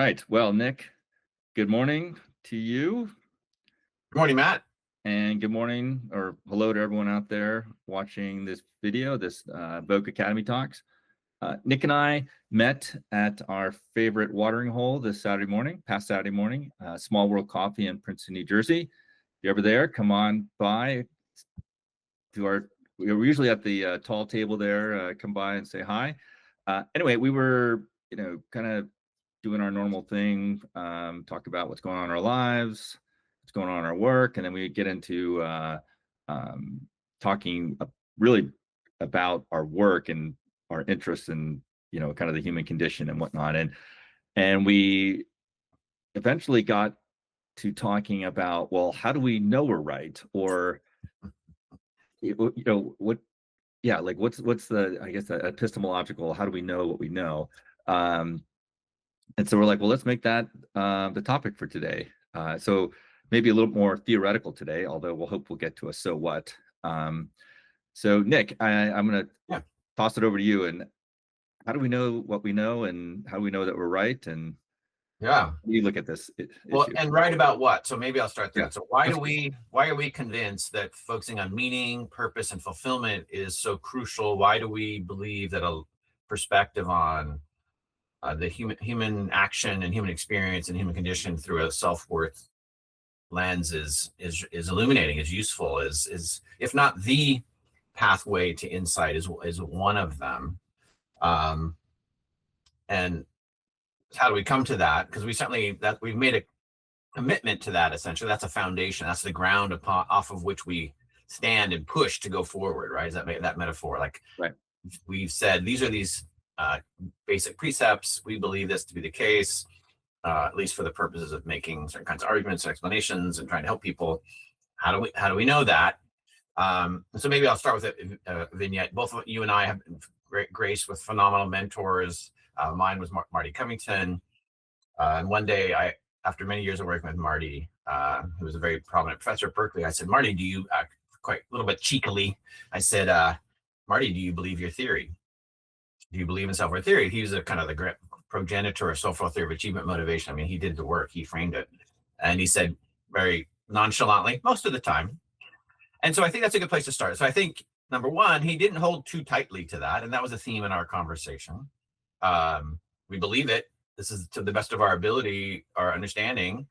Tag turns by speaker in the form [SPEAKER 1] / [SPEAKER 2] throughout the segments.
[SPEAKER 1] right. Well, Nick, good morning to you.
[SPEAKER 2] Good morning, Matt.
[SPEAKER 1] And good morning or hello to everyone out there watching this video, this Voge Academy Talks. Nick and I met at our favorite watering hole this past Saturday morning, Small World Coffee in Princeton, New Jersey. If you're ever there, come on by to we're usually at the tall table there, come by and say hi. Anyway, we were, kind of doing our normal thing, talk about what's going on in our lives, what's going on in our work, and then we get into talking really about our work and our interests in, kind of the human condition and whatnot. And we eventually got to talking about, well, how do we know we're right? Or, what's the, I guess, the epistemological, how do we know what we know? And so we're like, well, let's make that the topic for today. So maybe a little more theoretical today, although we'll get to a so what. So Nick, I'm going to toss it over to you. And how do we know what we know, and how do we know that we're right? And how do you look at this
[SPEAKER 2] Well,
[SPEAKER 1] issue?
[SPEAKER 2] and right about what? So maybe I'll start there.
[SPEAKER 1] Yeah.
[SPEAKER 2] So why are we convinced that focusing on meaning, purpose, and fulfillment is so crucial? Why do we believe that a perspective on the human action and human experience and human condition through a self-worth lens is illuminating, is useful, is if not the pathway to insight, is one of them. And how do we come to that? Because we've made a commitment to that. Essentially, that's a foundation. That's the ground off of which we stand and push to go forward. Right? Is that metaphor? Like,
[SPEAKER 1] right.
[SPEAKER 2] We've said these are these basic precepts. We believe this to be the case, at least for the purposes of making certain kinds of arguments, explanations, and trying to help people. How do we know that? So maybe I'll start with a vignette. Both of you and I have been graced with phenomenal mentors. Mine was Marty Covington. And one day, after many years of working with Marty, who was a very prominent professor at Berkeley, I said, Marty, do you, quite a little bit cheekily, I said, Marty, do you believe your theory? Do you believe in self-worth theory? He was a kind of the progenitor of self-worth theory of achievement motivation. I mean, he did the work, he framed it. And he said very nonchalantly, most of the time. And so I think that's a good place to start. So I think, number one, he didn't hold too tightly to that. And that was a theme in our conversation. We believe it. This is, to the best of our ability, our understanding,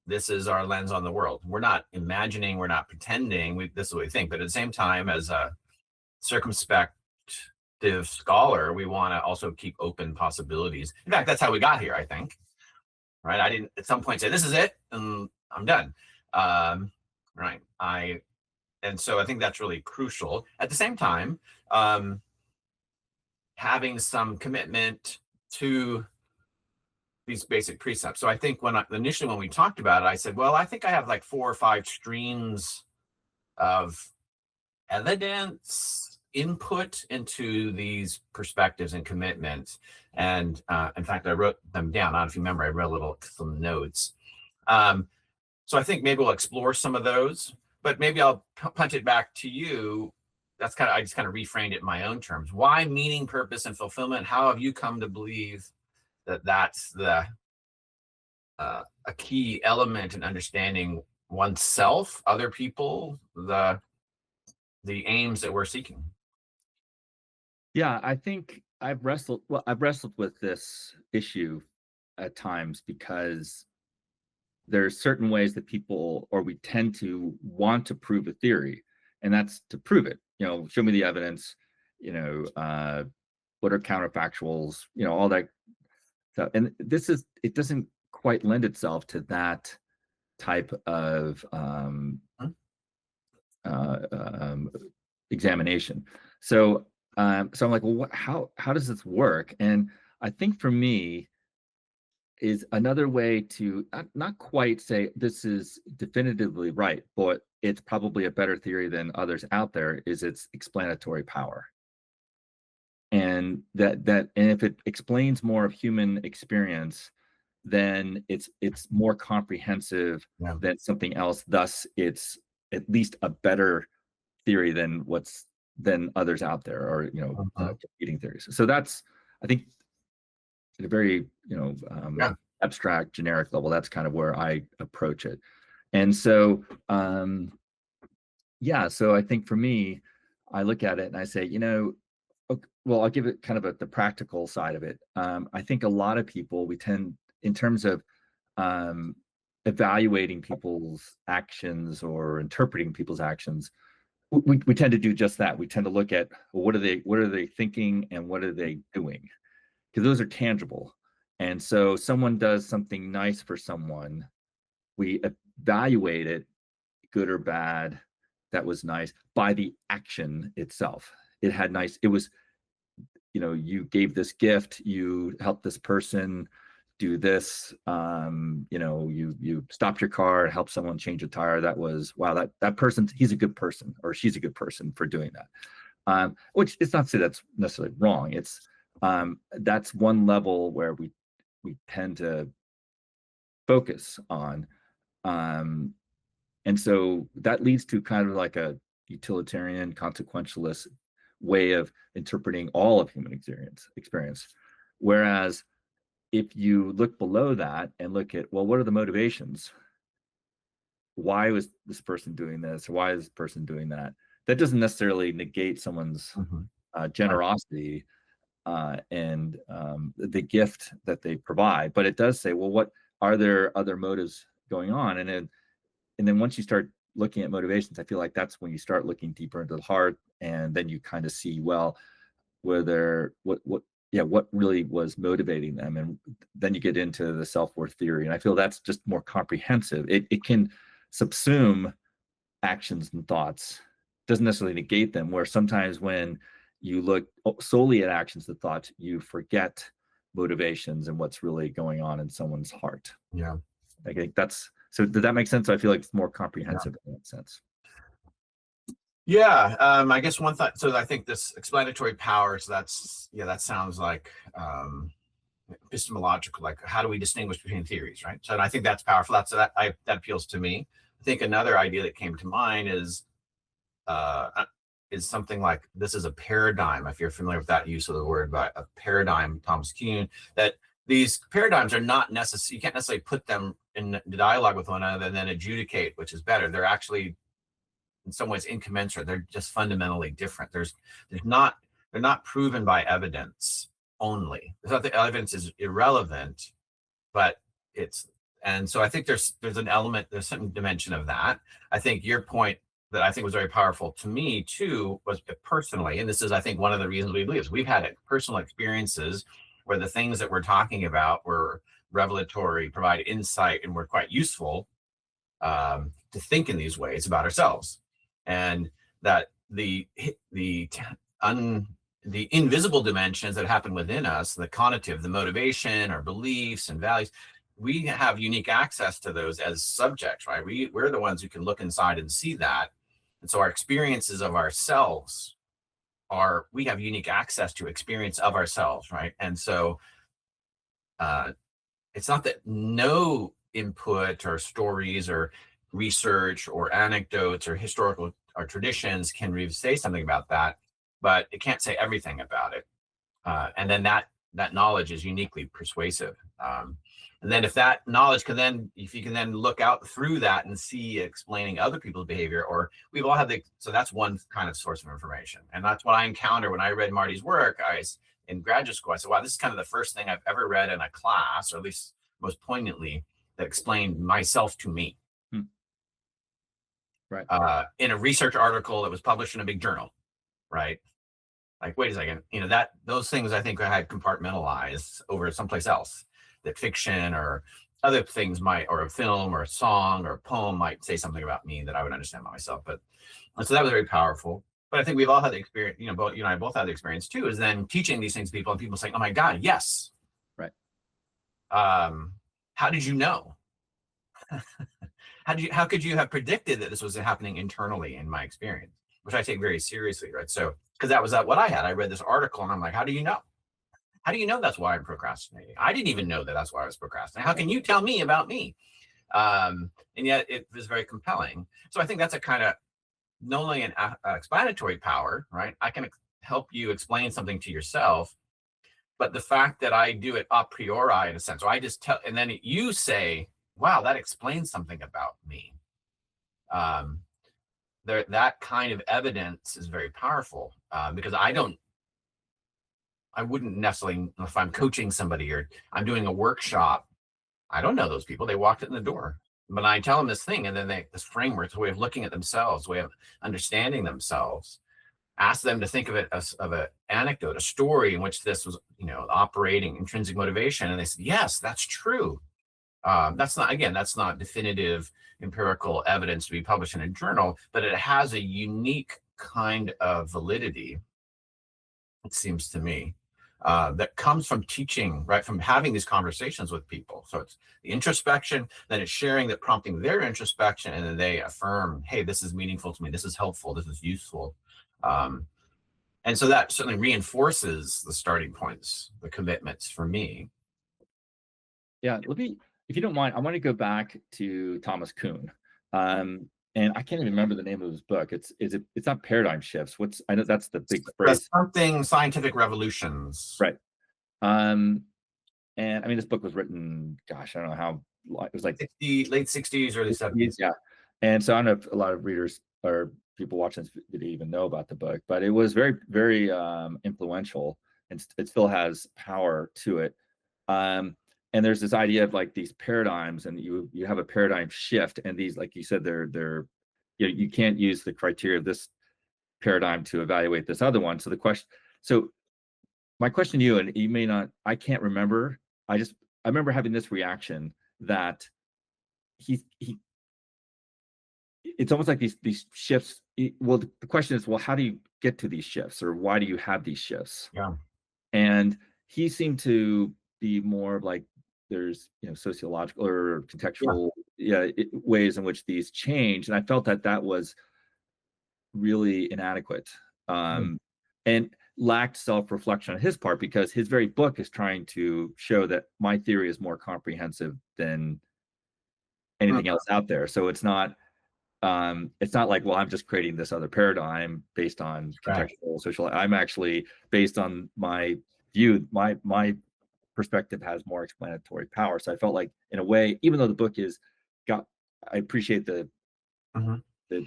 [SPEAKER 2] this is our lens on the world. We're not imagining, we're not pretending, this is what we think. But at the same time, as a circumspect scholar, we want to also keep open possibilities. In fact, that's how we got here, I think. Right? I didn't at some point say, this is it, and I'm done. Right. And so I think that's really crucial. At the same time, having some commitment to these basic precepts. So I think initially when we talked about it, I said, well, I think I have like 4 or 5 streams of evidence input into these perspectives and commitments. And in fact, I wrote them down. I don't know if you remember, I wrote some notes. So I think maybe we'll explore some of those, but maybe I'll punt it back to you. I just kind of reframed it in my own terms. Why meaning, purpose, and fulfillment? How have you come to believe that that's a key element in understanding oneself, other people, the aims that we're seeking?
[SPEAKER 1] Yeah, I think I've wrestled with this issue at times because there's certain ways that we tend to want to prove a theory, and that's to prove it. Show me the evidence, what are counterfactuals, all that stuff. And it doesn't quite lend itself to that type of examination. So I'm like, well, how does this work? And I think for me is another way to not quite say this is definitively right, but it's probably a better theory than others out there, is its explanatory power. And and if it explains more of human experience, then it's more comprehensive than something else. Thus, it's at least a better theory than others out there, or competing theories. So that's, I think, a very abstract, generic level. That's kind of where I approach it. And so, yeah, so I think for me, I look at it and I say, well, I'll give it kind of the practical side of it. I think a lot of people, we tend, in terms of um, evaluating people's actions or interpreting people's actions, we tend to do just that. We tend to look at, well, what are they thinking and what are they doing? Because those are tangible. And so someone does something nice for someone, we evaluate it, good or bad, that was nice, by the action itself. It was, you gave this gift, you helped this person do this, you stopped your car and helped someone change a tire. That was, wow, that person, he's a good person, or she's a good person for doing that. Which is not to say that's necessarily wrong. It's that's one level where we tend to focus on. And so that leads to kind of like a utilitarian, consequentialist way of interpreting all of human experience. Whereas if you look below that and look at, well, what are the motivations? Why was this person doing this? Or why is this person doing that? That doesn't necessarily negate someone's generosity and the gift that they provide, but it does say, well, what are there other motives going on? And then once you start looking at motivations, I feel like that's when you start looking deeper into the heart, and then you kind of see, well, whether what really was motivating them, and then you get into the self-worth theory, and I feel that's just more comprehensive. It can subsume actions and thoughts, doesn't necessarily negate them, where sometimes when you look solely at actions and thoughts, you forget motivations and what's really going on in someone's heart.
[SPEAKER 2] Yeah,
[SPEAKER 1] I think that's, so did that make sense? I feel like it's more comprehensive in that sense.
[SPEAKER 2] Yeah, I guess one thought. So I think this explanatory power. So that sounds like epistemological. Like, how do we distinguish between theories, right? So, and I think that's powerful. That appeals to me. I think another idea that came to mind is something like, this is a paradigm. If you're familiar with that use of the word, by a paradigm, Thomas Kuhn, that these paradigms are not necessary. You can't necessarily put them in dialogue with one another and then adjudicate which is better. They're actually in some ways incommensurate. They're just fundamentally different. They're not proven by evidence only. It's not that evidence is irrelevant, but and so I think there's an element, there's some dimension of that. I think your point that I think was very powerful to me too was personally, and this is, I think, one of the reasons we believe is we've had personal experiences where the things that we're talking about were revelatory, provide insight, and were quite useful to think in these ways about ourselves. And that the invisible dimensions that happen within us, the cognitive, the motivation, our beliefs and values, we have unique access to those as subjects, right? We're the ones who can look inside and see that. And so our experiences of ourselves we have unique access to experience of ourselves, right? And so it's not that no input or stories or research or anecdotes or historical or traditions can say something about that, but it can't say everything about it. And then that knowledge is uniquely persuasive. And then if that knowledge if you can then look out through that and see explaining other people's behavior, or we've all had so that's one kind of source of information. And that's what I encounter when I read Marty's work. In graduate school, I said, wow, this is kind of the first thing I've ever read in a class, or at least most poignantly, that explained myself to me.
[SPEAKER 1] Right.
[SPEAKER 2] In a research article that was published in a big journal, right? Like, wait a second, those things I think I had compartmentalized over someplace else, that fiction or other things or a film or a song or a poem might say something about me that I would understand about myself. And so that was very powerful. But I think we've all had the experience, both you and I both had the experience too, is then teaching these things to people and people saying, oh my God, yes.
[SPEAKER 1] Right.
[SPEAKER 2] How did you know? How could you have predicted that this was happening internally in my experience, which I take very seriously, right? So, because that was what I had. I read this article and I'm like, how do you know? How do you know that's why I'm procrastinating? I didn't even know that that's why I was procrastinating. How can you tell me about me? And yet it was very compelling. So I think that's a kind of not only an explanatory power, right? I can help you explain something to yourself, But the fact that I do it a priori in a sense, or I just tell, and then you say, wow, that explains something about me. That kind of evidence is very powerful, because I wouldn't necessarily, if I'm coaching somebody or I'm doing a workshop, I don't know those people. They walked in the door. But I tell them this thing, and then this framework, this way of looking at themselves, way of understanding themselves. Ask them to think of it as of an anecdote, a story in which this was, operating intrinsic motivation. And they said, yes, that's true. That's not definitive empirical evidence to be published in a journal, but it has a unique kind of validity, it seems to me, that comes from teaching, right? From having these conversations with people. So it's the introspection, then it's sharing that, prompting their introspection, and then they affirm, hey, this is meaningful to me. This is helpful. This is useful. And so that certainly reinforces the starting points, the commitments for me.
[SPEAKER 1] Yeah, if you don't mind, I want to go back to Thomas Kuhn. And I can't even remember the name of his book. It's not Paradigm Shifts. I know that's the big phrase.
[SPEAKER 2] Something Scientific Revolutions.
[SPEAKER 1] Right. And I mean, this book was written, gosh, I don't know how, it was like
[SPEAKER 2] late 60s, early 70s.
[SPEAKER 1] Yeah. And so I don't know if a lot of readers or people watching this video even know about the book, but it was very, very influential, and it still has power to it. And there's this idea of like these paradigms, and you have a paradigm shift, and these, like you said, they're you can't use the criteria of this paradigm to evaluate this other one. So my question to you, and you may not, I can't remember. I remember having this reaction that it's almost like these shifts. Well, the question is, well, how do you get to these shifts, or why do you have these shifts?
[SPEAKER 2] Yeah.
[SPEAKER 1] And he seemed to be more like there's sociological or contextual ways in which these change, and I felt that was really inadequate, and lacked self-reflection on his part, because his very book is trying to show that my theory is more comprehensive than anything else out there. So it's not like, well, I'm just creating this other paradigm based on contextual social. I'm actually, based on my view, my perspective has more explanatory power. So I felt like, in a way, even though the book I appreciate the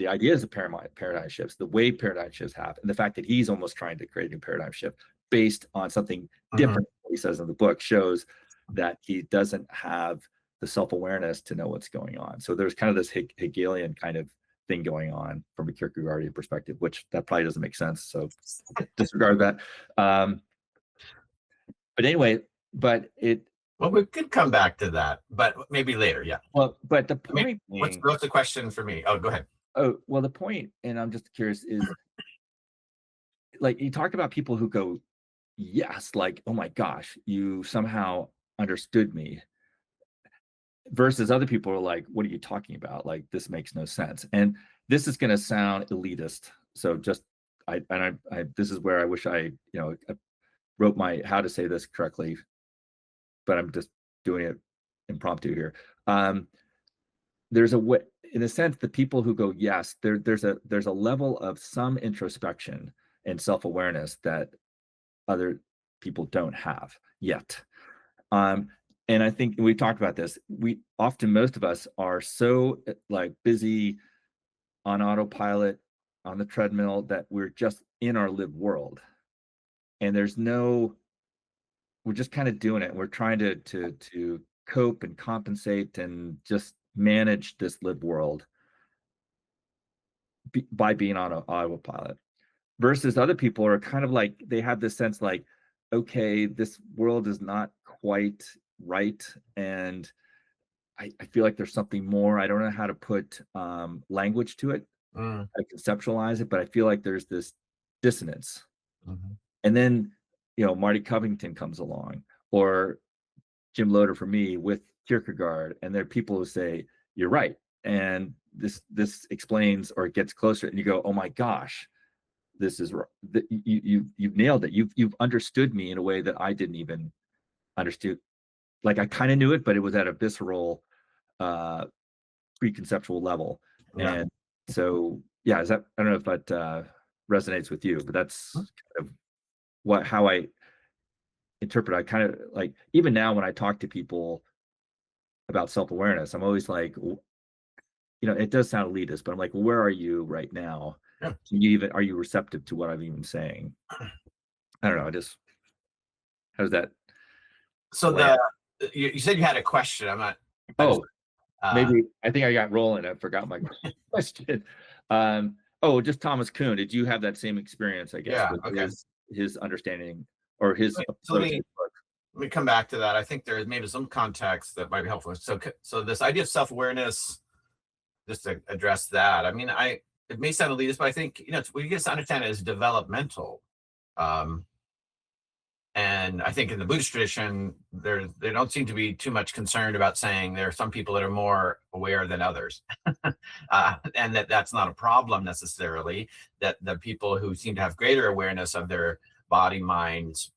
[SPEAKER 1] ideas of paradigm shifts, the way paradigm shifts happen, and the fact that he's almost trying to create a paradigm shift based on something different. What he says in the book shows that he doesn't have the self-awareness to know what's going on. So there's kind of this Hegelian kind of thing going on from a Kierkegaardian perspective, which that probably doesn't make sense. So disregard that. But anyway,
[SPEAKER 2] well, we could come back to that, but maybe later. Yeah.
[SPEAKER 1] Well, but the point.
[SPEAKER 2] What's the question for me? Oh, go ahead.
[SPEAKER 1] Oh, well, the point, and I'm just curious, is like, you talk about people who go, yes, like, oh my gosh, you somehow understood me, versus other people are like, what are you talking about? Like, this makes no sense. And this is going to sound elitist. So this is where I wish I wrote my how to say this correctly, but I'm just doing it impromptu here. There's a way, in a sense, the people who go, yes, there's a level of some introspection and self-awareness that other people don't have yet. And I think we talked about this. Most of us are so like busy on autopilot, on the treadmill, that we're just in our lived world. And we're just kind of doing it. We're trying to cope and compensate and just manage this lived world by being on autopilot, versus other people are kind of like, they have this sense like, okay, this world is not quite right, and I feel like there's something more. I don't know how to put language to it, how to conceptualize it, but I feel like there's this dissonance. And then Marty Covington comes along, or Jim Loder for me, with Kierkegaard, and there are people who say, you're right, and this explains or gets closer, and you go, oh my gosh, this is you've nailed it. You've understood me in a way that I didn't even understand. Like, I kind of knew it, but it was at a visceral, preconceptual level. And so, yeah, I don't know if that resonates with you, but that's kind of how I interpret. I kind of like, even now when I talk to people about self-awareness, I'm always like, it does sound elitist, but I'm like, where are you right now?
[SPEAKER 2] Yeah.
[SPEAKER 1] Are you receptive to what I'm even saying? I don't know. How does that
[SPEAKER 2] So
[SPEAKER 1] land?
[SPEAKER 2] you said you had a question. I'm not.
[SPEAKER 1] Maybe I think I got rolling. I forgot my question. Just Thomas Kuhn. Did you have that same experience, I guess,
[SPEAKER 2] Yeah.
[SPEAKER 1] with
[SPEAKER 2] Okay.
[SPEAKER 1] his understanding or his
[SPEAKER 2] So
[SPEAKER 1] approach?
[SPEAKER 2] let me come back to that. I think there's maybe some context that might be helpful. So this idea of self-awareness, just to address that. I mean, it may sound elitist, but I think we get to understand it as developmental. And I think in the Buddhist tradition, they don't seem to be too much concerned about saying there are some people that are more aware than others, and that's not a problem necessarily. That the people who seem to have greater awareness of their body, minds,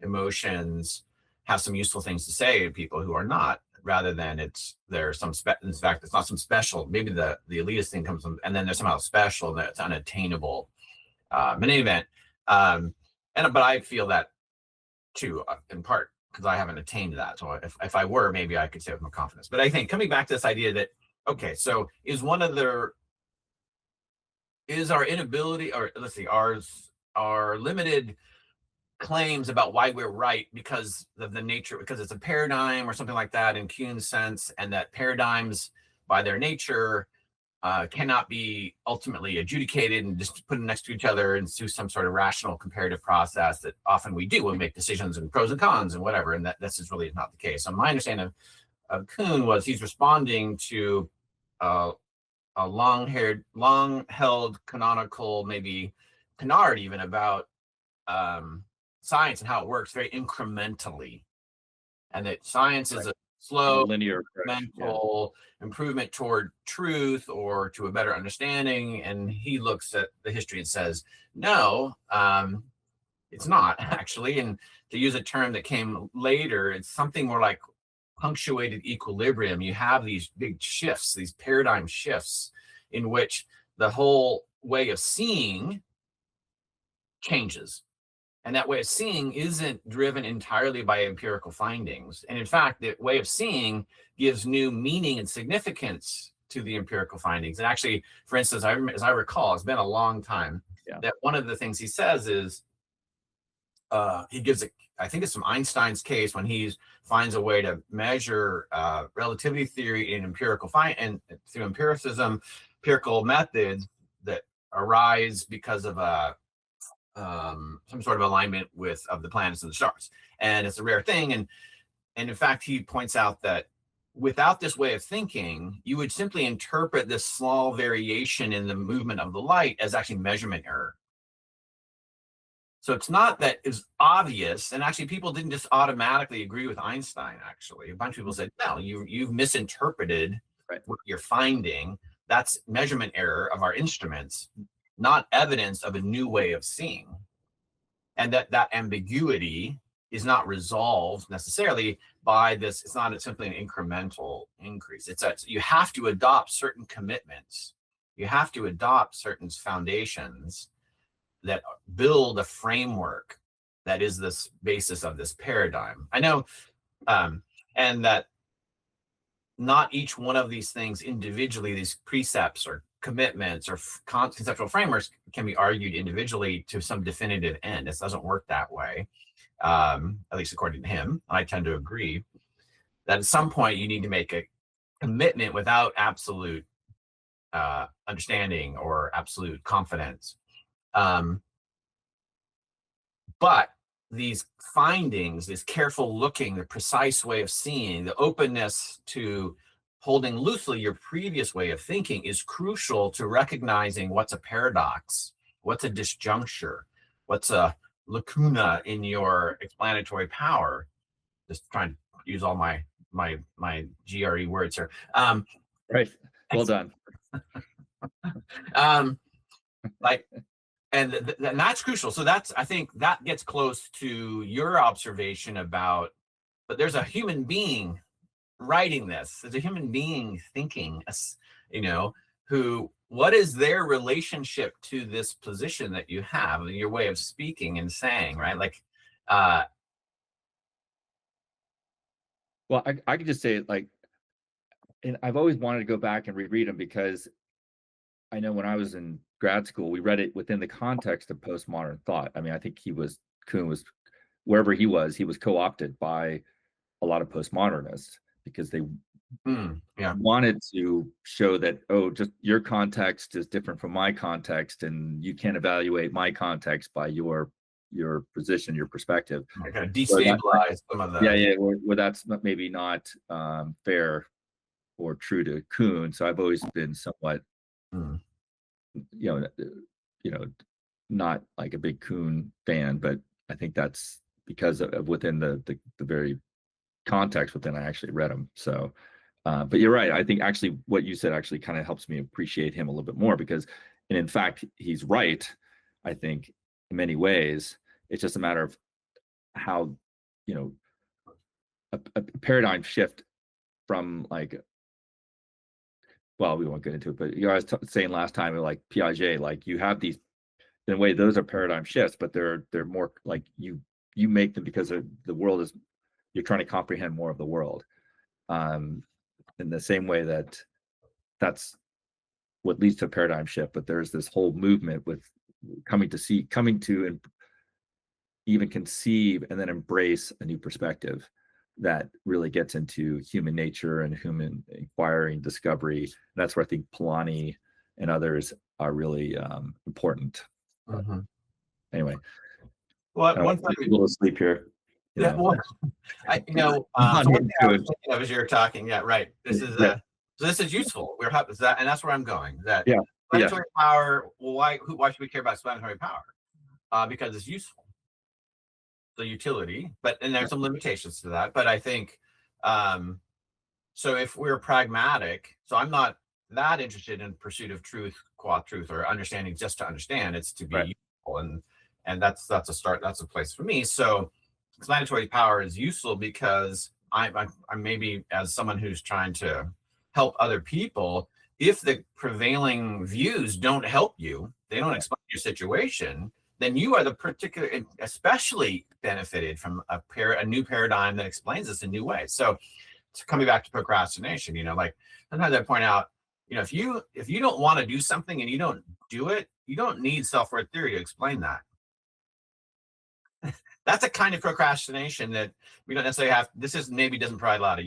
[SPEAKER 2] emotions, have some useful things to say to people who are not, rather than in fact, it's not some special. Maybe the elitist thing comes from, and then there's somehow special that's unattainable. In any event. But I feel that too, in part because I haven't attained that. So if I were, maybe I could say with more confidence. But I think coming back to this idea that, okay, so is our inability, or let's see, our limited claims about why we're right because of the nature, because it's a paradigm or something like that in Kuhn's sense, and that paradigms by their nature cannot be ultimately adjudicated and just put them next to each other and do some sort of rational comparative process that often we do when we make decisions and pros and cons and whatever. And that this is really not the case. So my understanding of Kuhn was he's responding to a long-held canonical, maybe canard even, about science and how it works very incrementally. And that science is a slow,
[SPEAKER 1] linear
[SPEAKER 2] mental improvement toward truth or to a better understanding. And he looks at the history and says, no, it's not actually. And to use a term that came later, it's something more like punctuated equilibrium. You have these big shifts, these paradigm shifts in which the whole way of seeing changes. And that way of seeing isn't driven entirely by empirical findings. And in fact, the way of seeing gives new meaning and significance to the empirical findings. And actually, for instance, as I recall, it's been a long time, that one of the things he says is, he gives I think it's from Einstein's case when he finds a way to measure relativity theory in and through empiricism, empirical methods that arise because of some sort of alignment of the planets and the stars. And it's a rare thing. And in fact, he points out that without this way of thinking, you would simply interpret this small variation in the movement of the light as actually measurement error. So it's not that it's obvious. And actually, people didn't just automatically agree with Einstein, actually. A bunch of people said, no, you've misinterpreted what you're finding. That's measurement error of our instruments, not evidence of a new way of seeing. And that ambiguity is not resolved necessarily by this. It's not simply an incremental increase. It's that you have to adopt certain commitments. You have to adopt certain foundations that build a framework that is this basis of this paradigm. I know, and that not each one of these things individually, these precepts or commitments or conceptual frameworks, can be argued individually to some definitive end. It doesn't work that way, at least according to him. I tend to agree that at some point you need to make a commitment without absolute understanding or absolute confidence. But these findings, this careful looking, the precise way of seeing, the openness to holding loosely your previous way of thinking is crucial to recognizing what's a paradox, what's a disjuncture, what's a lacuna in your explanatory power. Just trying to use all my GRE words here.
[SPEAKER 1] Right. Well done.
[SPEAKER 2] And that's crucial. So I think that gets close to your observation about, but there's a human being writing this. There's a human being thinking, what is their relationship to this position that you have, your way of speaking and saying, right? Like, Uh,
[SPEAKER 1] Well, I could just say like, and I've always wanted to go back and reread them because I know when I was in grad school, we read it within the context of postmodern thought. I mean, I think Kuhn was wherever he was co-opted by a lot of postmodernists because they
[SPEAKER 2] yeah.
[SPEAKER 1] wanted to show that, oh, just your context is different from my context, and you can't evaluate my context by your position, your perspective.
[SPEAKER 2] Kind of
[SPEAKER 1] Where
[SPEAKER 2] destabilize some of
[SPEAKER 1] yeah,
[SPEAKER 2] the.
[SPEAKER 1] yeah, where that's maybe not fair or true to Kuhn. So I've always been somewhat,
[SPEAKER 2] Mm,
[SPEAKER 1] you know, you know, not like a big Kuhn fan, but I think that's because of within the very context within I actually read him. So, but you're right. I think actually what you said actually kind of helps me appreciate him a little bit more because, and in fact, he's right. I think in many ways, it's just a matter of how, you know, a paradigm shift from like, well, we won't get into it, but you know, I was saying last time, like Piaget, like you have these, in a way, those are paradigm shifts, but they're more like you make them because the world is, you're trying to comprehend more of the world. In the same way that's what leads to a paradigm shift, but there's this whole movement with coming to and even conceive and then embrace a new perspective that really gets into human nature and human inquiry and discovery. And that's where I think Polanyi and others are really important. But
[SPEAKER 2] mhm.
[SPEAKER 1] anyway,
[SPEAKER 2] Well,
[SPEAKER 1] I
[SPEAKER 2] one
[SPEAKER 1] want
[SPEAKER 2] thing,
[SPEAKER 1] to a little sleep here. You
[SPEAKER 2] yeah,
[SPEAKER 1] know,
[SPEAKER 2] well,
[SPEAKER 1] not
[SPEAKER 2] so one thing I was
[SPEAKER 1] good.
[SPEAKER 2] thinking of as you're talking, yeah, right.
[SPEAKER 1] Yeah,
[SPEAKER 2] So this is useful. Is that, and that's where I'm going. That
[SPEAKER 1] yeah, yeah,
[SPEAKER 2] explanatory power. Well, why should we care about explanatory power? Because it's useful. The utility, but and there's some limitations to that. But I think, um, so if we're pragmatic, so I'm not that interested in pursuit of truth, qua truth, or understanding just to understand. It's to
[SPEAKER 1] right,
[SPEAKER 2] be useful, and that's a start. That's a place for me. So explanatory power is useful because I'm maybe as someone who's trying to help other people. If the prevailing views don't help you, they don't
[SPEAKER 1] yeah,
[SPEAKER 2] explain your situation, then you are the particular, especially benefited from a new paradigm that explains this in new ways. So coming back to procrastination, like sometimes I point out, if you don't want to do something and you don't do it, you don't need self-worth theory to explain that. That's a kind of procrastination that we don't necessarily have. This is maybe doesn't provide a lot of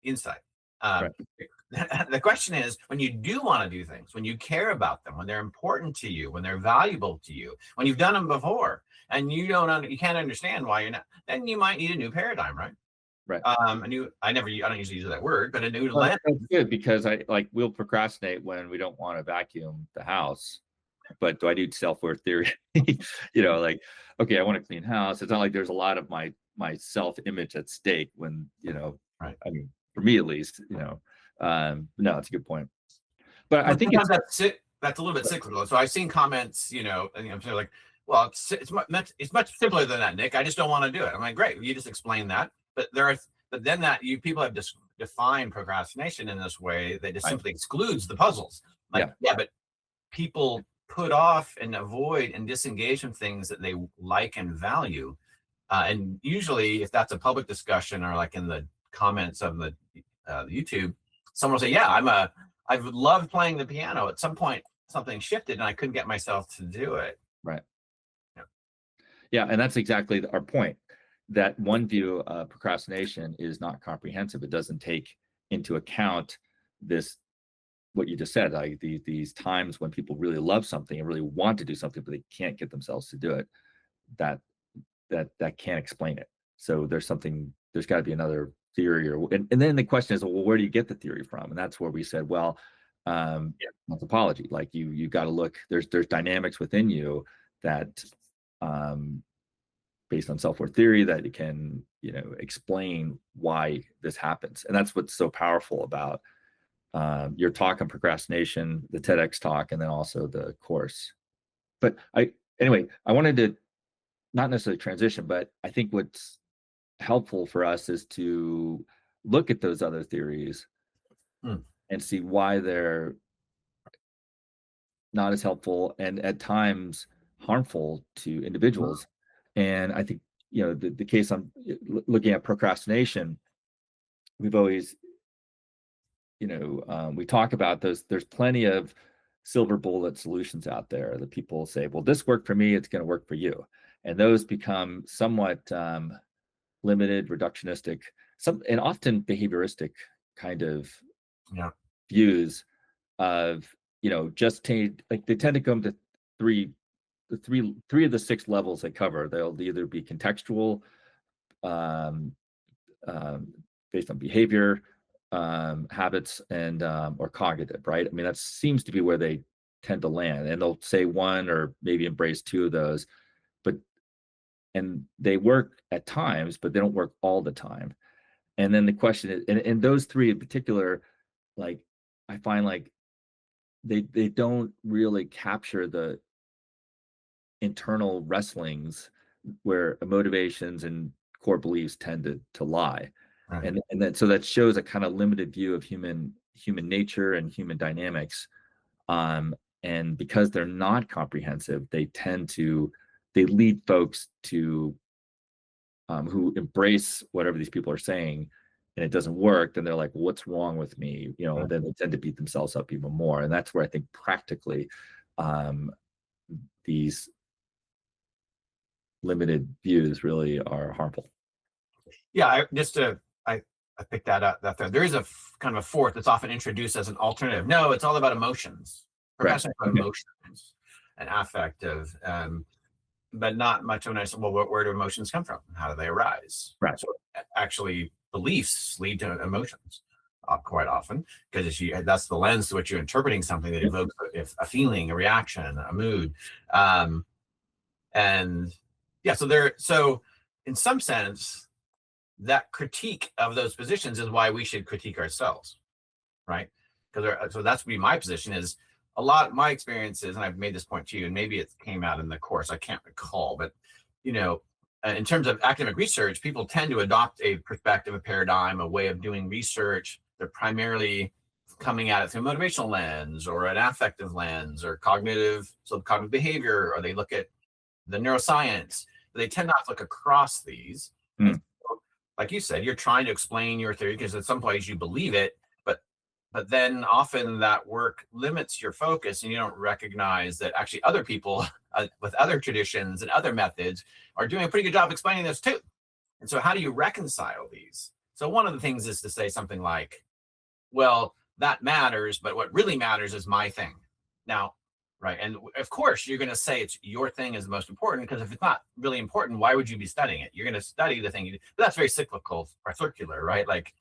[SPEAKER 2] insight. Um,
[SPEAKER 1] right,
[SPEAKER 2] the question is, when you do want to do things, when you care about them, when they're important to you, when they're valuable to you, when you've done them before, and you can't understand why you're not, then you might need a new paradigm, right?
[SPEAKER 1] right.
[SPEAKER 2] I don't usually use that word, but a new
[SPEAKER 1] Well,
[SPEAKER 2] lens.
[SPEAKER 1] that's good because we'll procrastinate when we don't want to vacuum the house. But do I do self-worth theory? Like, okay, I want to clean house. It's not like there's a lot of my self-image at stake when,
[SPEAKER 2] Right.
[SPEAKER 1] I mean, for me at least, no, it's a good point. But I
[SPEAKER 2] Well,
[SPEAKER 1] think
[SPEAKER 2] sometimes that's a little bit cyclical. So I've seen comments, and I'm sort of like, well, it's much simpler than that, Nick. I just don't want to do it. I'm like, great, you just explain that. But then people have just defined procrastination in this way that just
[SPEAKER 1] I,
[SPEAKER 2] simply excludes the puzzles. Like,
[SPEAKER 1] yeah,
[SPEAKER 2] yeah, but people put off and avoid and disengage from things that they like and value. And usually, if that's a public discussion or like in the comments of the YouTube, someone will say, "Yeah, I've loved playing the piano. At some point, something shifted, and I couldn't get myself to do it."
[SPEAKER 1] right.
[SPEAKER 2] Yeah.
[SPEAKER 1] Yeah, and that's exactly our point. That one view of procrastination is not comprehensive. It doesn't take into account this what you just said, like these times when people really love something and really want to do something, but they can't get themselves to do it. That that can't explain it. So there's got to be another theory, and then the question is, well, where do you get the theory from? And that's where we said, well, anthropology. Like you got to look. There's dynamics within you that, based on self-worth theory, that it can explain why this happens, and that's what's so powerful about your talk on procrastination, the TEDx talk, and then also the course. But anyway, I wanted to not necessarily transition, but I think what's helpful for us is to look at those other theories
[SPEAKER 2] Hmm.
[SPEAKER 1] and see why they're not as helpful and at times harmful to individuals. And I think the case I'm looking at procrastination, we've always, we talk about those. There's plenty of silver bullet solutions out there that people say, well, this worked for me, it's going to work for you. And those become somewhat limited, reductionistic, and often behavioristic kind of views of, like they tend to come to three of the 6 levels they cover. They'll either be contextual, based on behavior, habits, and or cognitive, right? I mean, that seems to be where they tend to land, and they'll say one or maybe embrace 2 of those, and they work at times, but they don't work all the time. And then the question is, and those 3 in particular, like I find like they don't really capture the internal wrestlings where motivations and core beliefs tend to lie. Right. And then so that shows a kind of limited view of human nature and human dynamics. And because they're not comprehensive, they lead folks to who embrace whatever these people are saying, and it doesn't work, then they're like, well, what's wrong with me? Right. Then they tend to beat themselves up even more. And that's where I think practically these limited views really are harmful.
[SPEAKER 2] Yeah, I picked that up. There is a kind of a fourth that's often introduced as an alternative. No, it's all about emotions. Procrastination about emotions and affective, but not much of an answer. Well, where do emotions come from? How do they arise?
[SPEAKER 1] Right.
[SPEAKER 2] So actually, beliefs lead to emotions quite often, because that's the lens to which you're interpreting something that evokes a feeling, a reaction, a mood, and yeah. So in some sense, that critique of those positions is why we should critique ourselves, right? So that's be my position is a lot of my experiences, and I've made this point to you, and maybe it came out in the course, I can't recall, but in terms of academic research, people tend to adopt a perspective, a paradigm, a way of doing research. They're primarily coming at it through a motivational lens or an affective lens or cognitive behavior, or they look at the neuroscience. They tend not to look across these. Like you said, you're trying to explain your theory because at some place you believe it, but then often that work limits your focus, and you don't recognize that actually other people with other traditions and other methods are doing a pretty good job explaining this too. And so how do you reconcile these? So one of the things is to say something like, well, that matters, but what really matters is my thing. Now, right. And of course, you're going to say it's your thing is the most important, because if it's not really important, why would you be studying it? You're going to study the thing you do. But that's very cyclical or circular, right? Like,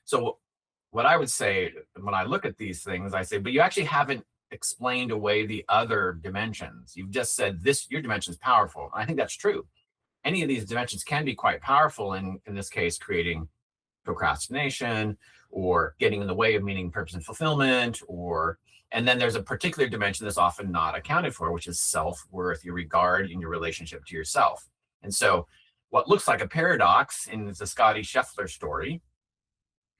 [SPEAKER 2] so what I would say when I look at these things, I say, but you actually haven't explained away the other dimensions. You've just said your dimension is powerful. And I think that's true. Any of these dimensions can be quite powerful, in this case, creating procrastination or getting in the way of meaning, purpose, and fulfillment, and then there's a particular dimension that's often not accounted for, which is self-worth, your regard and your relationship to yourself. And so what looks like a paradox in the Scotty Scheffler story,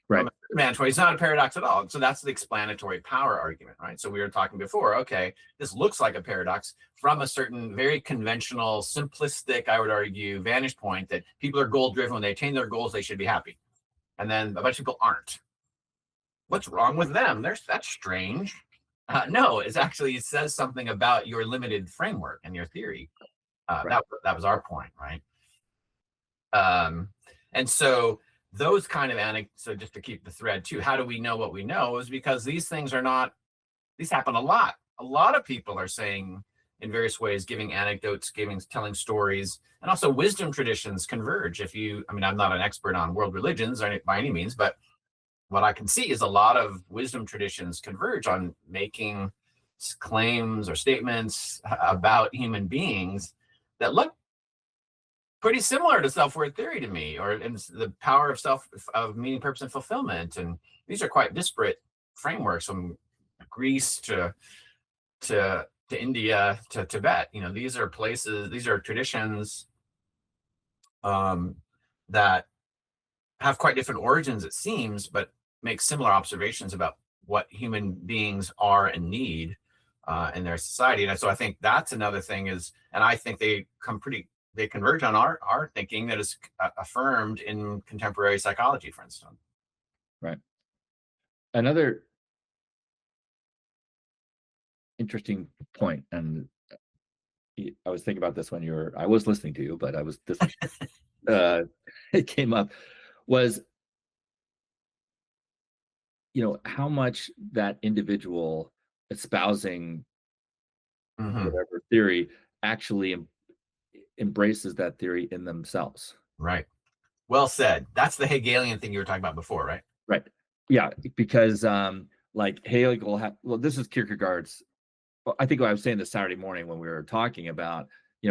[SPEAKER 1] right,
[SPEAKER 2] it's not a paradox at all. So that's the explanatory power argument, right? So we were talking before, okay, this looks like a paradox from a certain very conventional, simplistic, I would argue, vantage point that people are goal-driven. When they attain their goals, they should be happy. And then a bunch of people aren't. What's wrong with them? That's strange. No, it says something about your limited framework and your theory. Right. That was our point, right? And so those kind of anecdotes, so just to keep the thread too, how do we know what we know? Is because these things these happen a lot. A lot of people are saying in various ways, giving anecdotes, telling stories, and also wisdom traditions converge. I'm not an expert on world religions by any means, but what I can see is a lot of wisdom traditions converge on making claims or statements about human beings that look pretty similar to self-worth theory to me, or the power of meaning, purpose, and fulfillment. And these are quite disparate frameworks, from Greece to India to Tibet. These are traditions that have quite different origins, it seems, but make similar observations about what human beings are and need in their society. And so I think that's another thing and I think they come pretty they converge on our thinking that is affirmed in contemporary psychology, for instance.
[SPEAKER 1] Right. Another interesting point, and I was thinking about this when I was listening to you, but I was this uh, it came up, was, how much that individual espousing
[SPEAKER 2] Hmm.
[SPEAKER 1] whatever theory actually embraces that theory in themselves.
[SPEAKER 2] Right. Well said. That's the Hegelian thing you were talking about before, right?
[SPEAKER 1] Right. Yeah, because like Hegel well, this is Kierkegaard's. Well, I think I was saying this Saturday morning when we were talking about, a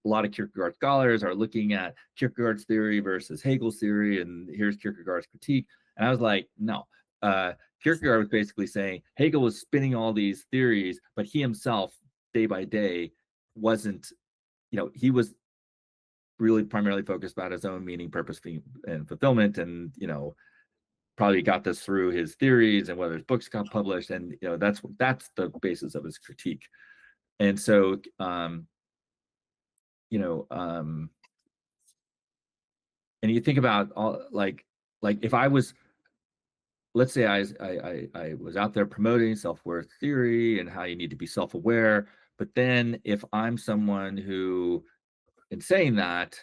[SPEAKER 1] lot of Kierkegaard scholars are looking at Kierkegaard's theory versus Hegel's theory, and here's Kierkegaard's critique. And I was like, no. Kierkegaard was basically saying Hegel was spinning all these theories, but he himself, day by day, wasn't, he was really primarily focused about his own meaning, purpose, and fulfillment, and probably got this through his theories and whether his books got published, and that's the basis of his critique. And so you know and you think about all, like if I was, let's say I was out there promoting self-worth theory and how you need to be self-aware, but then if I'm someone who, in saying that,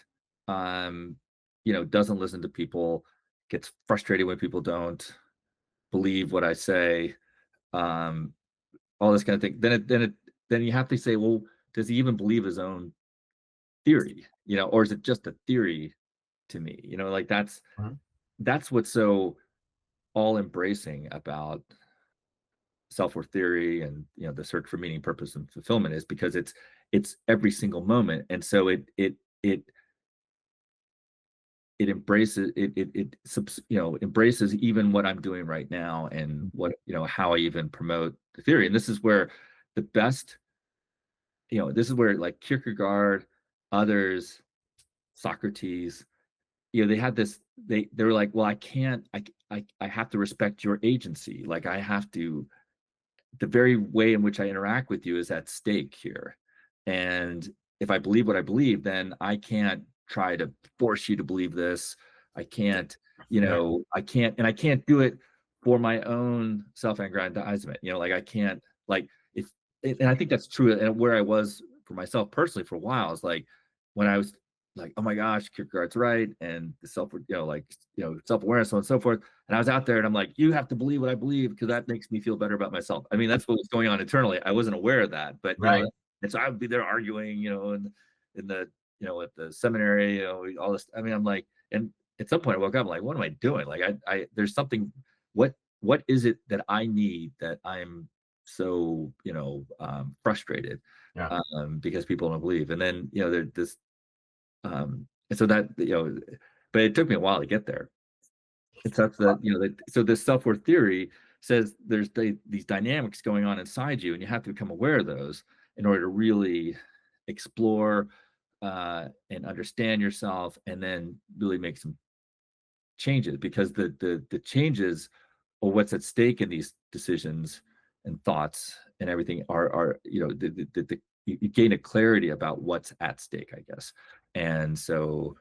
[SPEAKER 1] doesn't listen to people, gets frustrated when people don't believe what I say, um, all this kind of thing, then you have to say, well, does he even believe his own theory? Or is it just a theory to me? Like
[SPEAKER 2] Mhm.
[SPEAKER 1] that's what's so all embracing about self-worth theory and the search for meaning, purpose, and fulfillment, is because it's every single moment. And so it embraces embraces even what I'm doing right now, and what how I even promote the theory. And this is where the best, this is where, like, Kierkegaard, others, Socrates, they had this, they were like, well, I can't, I have to respect your agency, like I have to, the very way in which I interact with you is at stake here. And if I believe what I believe, then I can't try to force you to believe this. I can't,
[SPEAKER 2] Right.
[SPEAKER 1] I can't do it for my own self-aggrandizement. Like I can't, like, if, and I think that's true. And where I was for myself personally for a while is like when I was like, oh my gosh, Kierkegaard's right, and the self-awareness, so on and so forth. And I was out there and I'm like, you have to believe what I believe because that makes me feel better about myself. I mean, that's what was going on internally. I wasn't aware of that, but
[SPEAKER 2] Right.
[SPEAKER 1] and so I would be there arguing, in the, at the seminary, all this. I mean, I'm like, and at some point I woke up, I'm like, what am I doing? Like, there's something, what is it that I need that I'm so, frustrated,
[SPEAKER 2] Yeah.
[SPEAKER 1] because people don't believe. And then, there's this, and so that, but it took me a while to get there. It's such that, so this self-worth theory says there's these dynamics going on inside you, and you have to become aware of those in order to really explore, and understand yourself, and then really make some changes, because the changes, or what's at stake in these decisions and thoughts and everything, are you gain a clarity about what's at stake, I guess. And so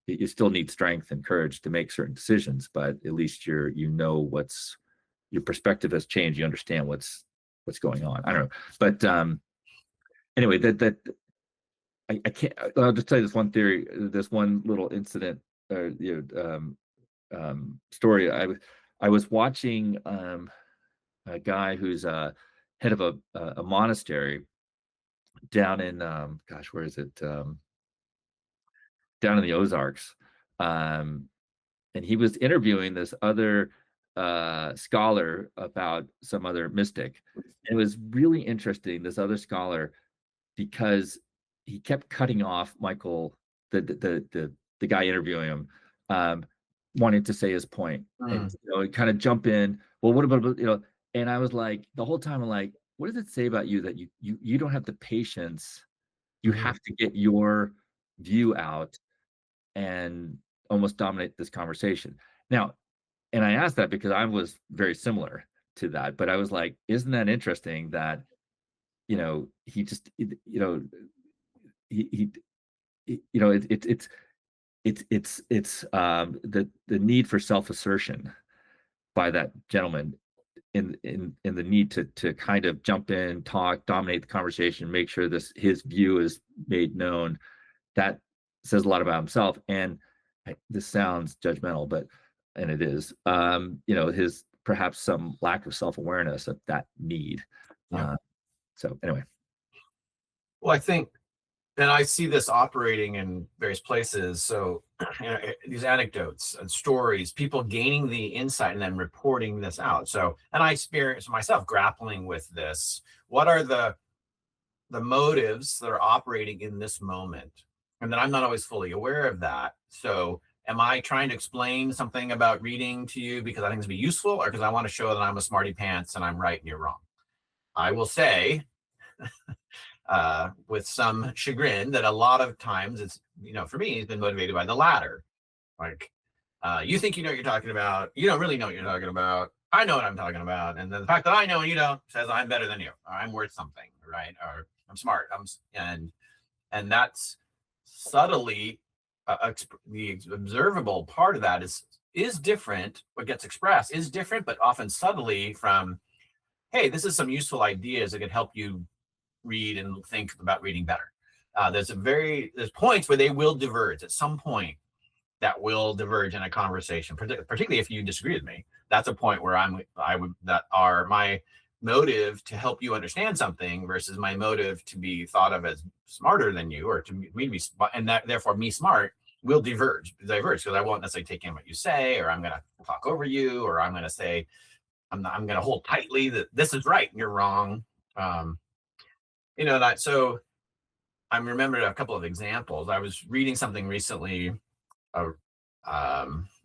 [SPEAKER 1] you still need strength and courage to make certain decisions, but at least what's, your perspective has changed, you understand what's going on. I don't know, but anyway, that I can't, I'll just tell you this one theory, this one little incident, story. I was watching a guy who's head of a monastery down in, gosh, where is it? Down in the Ozarks. Um, and he was interviewing this other scholar about some other mystic. It was really interesting, this other scholar, because he kept cutting off Michael, the guy interviewing him, um, wanting to say his point, and
[SPEAKER 2] Mm.
[SPEAKER 1] kind of jump in. Well, what about, And I was like, the whole time, I'm like, what does it say about you that you don't have the patience? You
[SPEAKER 2] Mhm.
[SPEAKER 1] have to get your view out and almost dominate this conversation. Now, and I asked that because I was very similar to that, but I was like, isn't that interesting that, he just, he the need for self-assertion by that gentleman, in the need to kind of jump in, talk, dominate the conversation, make sure his view is made known. That says a lot about himself. And this sounds judgmental, and it is. His perhaps some lack of self-awareness of that need.
[SPEAKER 2] Yeah.
[SPEAKER 1] So anyway.
[SPEAKER 2] Well, I think, and I see this operating in various places. So these anecdotes and stories, people gaining the insight and then reporting this out. So, and I experienced myself grappling with this. What are the motives that are operating in this moment? And then I'm not always fully aware of that. So am I trying to explain something about reading to you because I think it's be useful, or because I want to show that I'm a smarty pants and I'm right and you're wrong? I will say, with some chagrin, that a lot of times it's, for me, it's been motivated by the latter. Like, you think you know what you're talking about. You don't really know what you're talking about. I know what I'm talking about. And then the fact that I know and you don't says I'm better than you, or I'm worth something, right? Or I'm smart. And that's subtly the observable part of that is different. What gets expressed is different, but often subtly from, hey, this is some useful ideas that could help you read and think about reading better. There's points where they will diverge at some point. That will diverge in a conversation, particularly if you disagree with me. That's a point where my motive to help you understand something versus my motive to be thought of as smarter than you, or to me be, and that therefore me smart, will diverge because I won't necessarily take in what you say, or I'm going to talk over you, or I'm going to say, I'm going to hold tightly that this is right and you're wrong. So I remembered a couple of examples. I was reading something recently.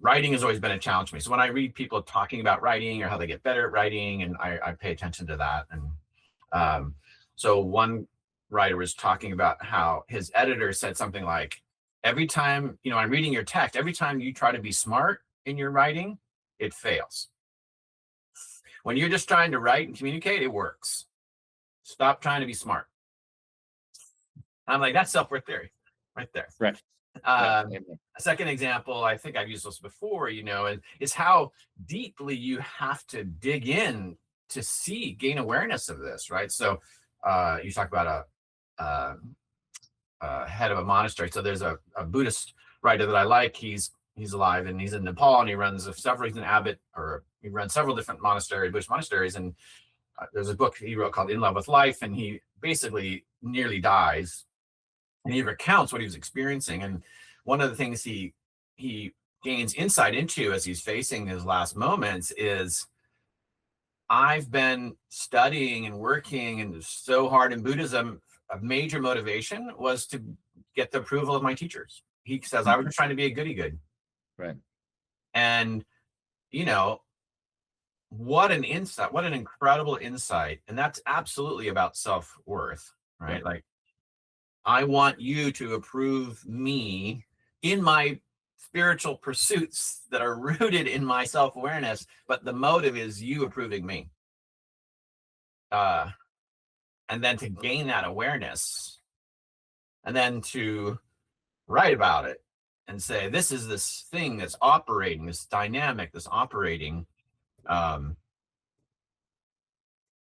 [SPEAKER 2] Writing has always been a challenge for me. So when I read people talking about writing or how they get better at writing, and I pay attention to that. And so one writer was talking about how his editor said something like, every time, I'm reading your text, every time you try to be smart in your writing, it fails. When you're just trying to write and communicate, it works. Stop trying to be smart. I'm like, that's self-worth theory right there.
[SPEAKER 1] Right.
[SPEAKER 2] A second example, I think I've used this before, is how deeply you have to dig in to gain awareness of this, right? So you talk about a head of a monastery. So there's a Buddhist writer that I like. He's alive and he's in Nepal, and he's an abbot, or he runs several different Buddhist monasteries. And there's a book he wrote called In Love with Life, and he basically nearly dies. And he recounts what he was experiencing. And one of the things he gains insight into as he's facing his last moments is, I've been studying and working and so hard in Buddhism. A major motivation was to get the approval of my teachers. He says, I was just trying to be a goody good.
[SPEAKER 1] Right.
[SPEAKER 2] And, what an insight, what an incredible insight. And that's absolutely about self-worth, right?
[SPEAKER 1] Right.
[SPEAKER 2] Like, I want you to approve me in my spiritual pursuits that are rooted in my self-awareness, but the motive is you approving me. And then to gain that awareness, and then to write about it and say, this is this thing that's operating, this dynamic that's operating.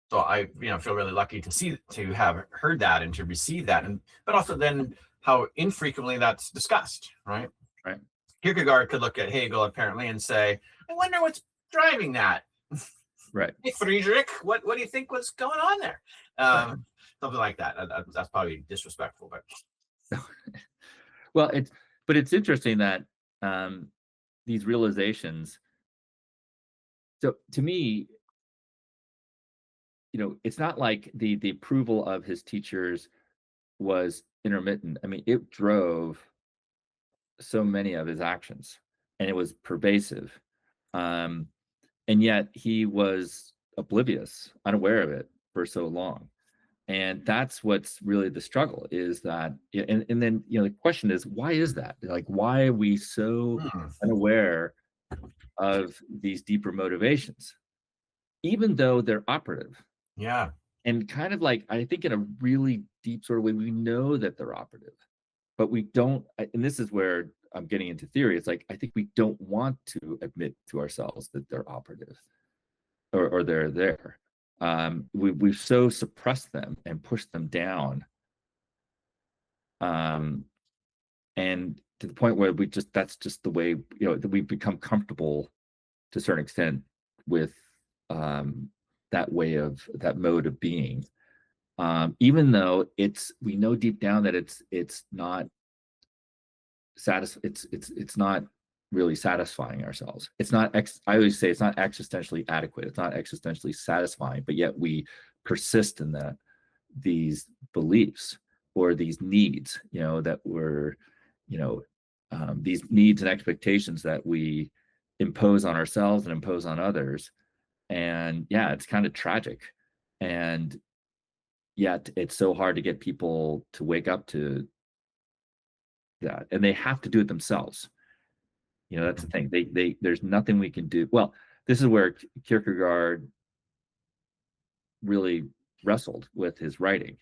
[SPEAKER 2] So I, feel really lucky to have heard that and to receive that, but also then how infrequently that's discussed, right?
[SPEAKER 1] Right.
[SPEAKER 2] Kierkegaard could look at Hegel apparently and say, I wonder what's driving that.
[SPEAKER 1] Right.
[SPEAKER 2] Hey, Friedrich, what do you think was going on there?
[SPEAKER 1] Right.
[SPEAKER 2] Something like that. That's probably disrespectful, but
[SPEAKER 1] well, it's interesting that these realizations. So to me, it's not like the approval of his teachers was intermittent. I mean, it drove so many of his actions, and it was pervasive. And yet he was oblivious, unaware of it for so long. And that's what's really the struggle, is that, and then, the question is, why is that? Like, why are we so unaware of these deeper motivations, even though they're operative?
[SPEAKER 2] Yeah.
[SPEAKER 1] And kind of like, I think in a really deep sort of way, we know that they're operative. but we don't, and this is where I'm getting into theory. It's like, I think we don't want to admit to ourselves that they're operative, or they're there. We've so suppressed them and pushed them down, and to the point where that's just the way, that we've become comfortable to a certain extent with that mode of being, even though we know deep down that it's not it's not really satisfying ourselves. It's not I always say it's not existentially adequate. It's not existentially satisfying, but yet we persist in these beliefs or these needs, that we're, these needs and expectations that we impose on ourselves and impose on others. And yeah, it's kind of tragic. And yet it's so hard to get people to wake up to that. And they have to do it themselves. That's the thing. There's nothing we can do. Well, this is where Kierkegaard really wrestled with his writing.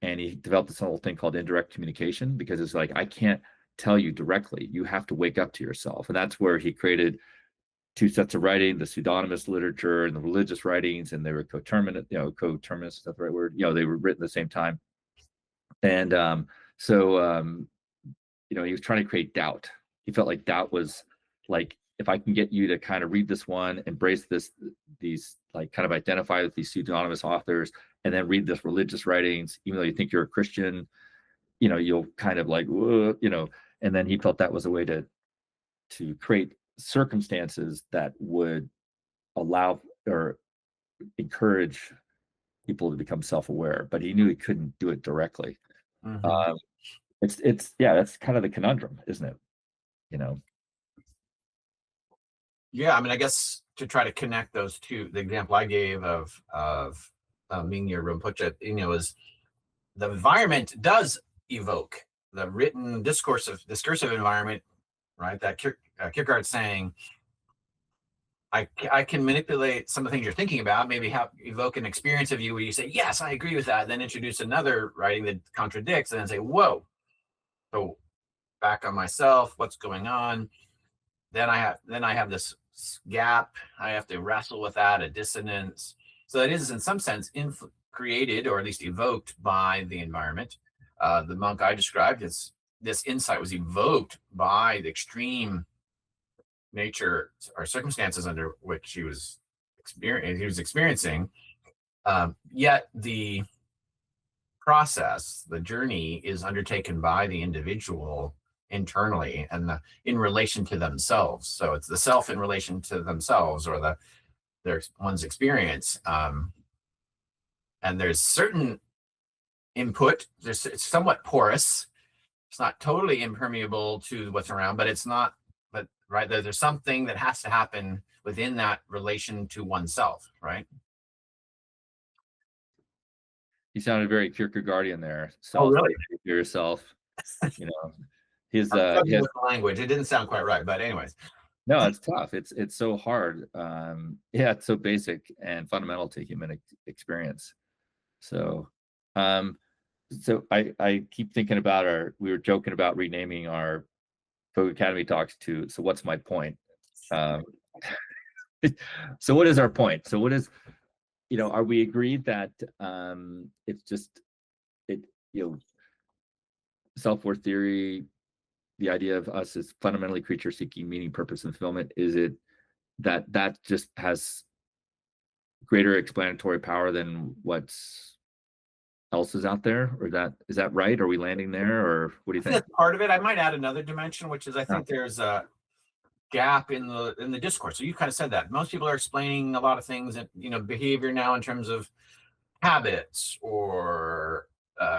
[SPEAKER 1] And he developed this whole thing called indirect communication, because it's like, I can't tell you directly. You have to wake up to yourself. And that's where he created two sets of writing, the pseudonymous literature and the religious writings, and they were coterminous, is that the right word? They were written at the same time. And he was trying to create doubt. He felt like doubt was like, if I can get you to kind of read this one, embrace these like kind of identify with these pseudonymous authors, and then read this religious writings, even though you think you're a Christian, you'll kind of like, and then he felt that was a way to create circumstances that would allow or encourage people to become self-aware, but he knew he couldn't do it directly. Mm-hmm. That's kind of the conundrum, isn't it?
[SPEAKER 2] Yeah, I mean, I guess to try to connect those two, the example I gave of Mingya Rinpoche, is the environment does evoke the written discursive environment, right? That Kierkegaard's saying, I can manipulate some of the things you're thinking about, maybe evoke an experience of you where you say, yes, I agree with that, and then introduce another writing that contradicts, and then say, whoa, so back on myself, what's going on? Then I have this gap. I have to wrestle with that, a dissonance. So it is in some sense created, or at least evoked, by the environment. The monk I described, this insight was evoked by the extreme nature or circumstances under which he was experiencing. Yet the process, the journey, is undertaken by the individual internally and in relation to themselves. So it's the self in relation to themselves, or one's experience. And there's certain input. It's somewhat porous. It's not totally impermeable to what's around, but it's not. But right, there's something that has to happen within that relation to oneself, right?
[SPEAKER 1] You sounded very Kierkegaardian there.
[SPEAKER 2] Oh, really?
[SPEAKER 1] Yourself. His
[SPEAKER 2] language. It didn't sound quite right, but anyways.
[SPEAKER 1] No, it's tough. It's so hard. It's so basic and fundamental to human experience. So, I keep thinking about we were joking about renaming our Vogue Academy Talks to "So What's My Point?" So what is our point? So what is, are we agreed that it's just self-worth theory, the idea of us as fundamentally creature seeking meaning, purpose, and fulfillment, is it that just has greater explanatory power than what's else is out there? Or is that right? Are we landing there, or what do you think?
[SPEAKER 2] That's part of it. I might add another dimension, which is I think there's a gap in the discourse. So you kind of said that most people are explaining a lot of things, and behavior now in terms of habits or